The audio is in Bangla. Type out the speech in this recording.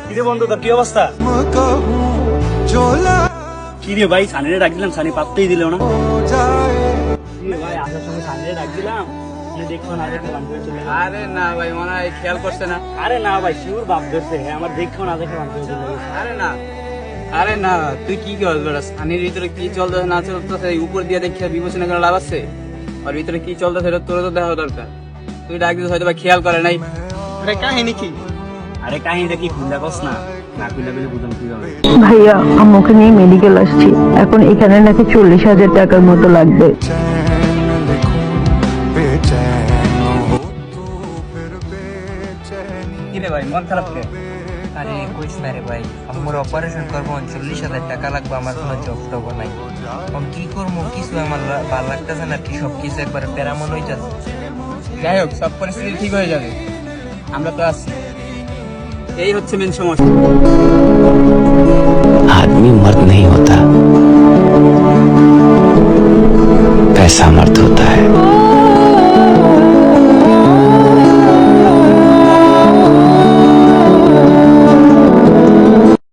কিরে বন্ধু, তোর কি অবস্থা? কিরে ভাই, সানিরে ডাক দিলাম, সানি পাত্তাই দিল না। কিরে ভাই, আসার সময় সানিরে ডাক দিলাম, দেখো না দেখে বান্ধবী চলে গেল। আরে না ভাই, মনে হয় খেয়াল করছে না। আরে না ভাই, শিউর বাপ ধরছে। হ্যাঁ, আমার দেখো না দেখে বান্ধবী চলে গেছে। আরে না, তুই কি করস বেটা? সানির ভিতরে কি চলতেছে না চলতেছে উপর দিয়ে দেখে বিবেচনা করে লাভ আছে? ওর ভিতরে কি চলতেছে এটা তোর তো দেখা দরকার। তুই ডাক দিস হয়তো বা খেয়াল করে নাই। আরে কাহিনী কি? আরে কাহিনীটা কি খুললা কস না, না খুললা বলে বুঝলাম কিভাবে। ভাইয়া, আম্মুকে নিয়ে মেডিকেল আসছি। এখন এখানে নাকি 40,000 টাকার মতো লাগবে। কিরে ভাই, মন খারাপ কে? আরে কইস না রে ভাই, আমার অপারেশন করবো 40,000 টাকা লাগবে, আমার কোনো জব টব নাই। আমি কি করবো, কিছু আমার ভালো লাগতেছে না, কি সব কিছু একবার প্যারামন হয়ে যাচ্ছে। যাই হোক, সব পরিস্থিতি ঠিক হয়ে যাবে, আমরা তো আছি। এই হচ্ছে মেন সমস্যা। आदमी मर्द नहीं होता, पैसा मर्द होता है।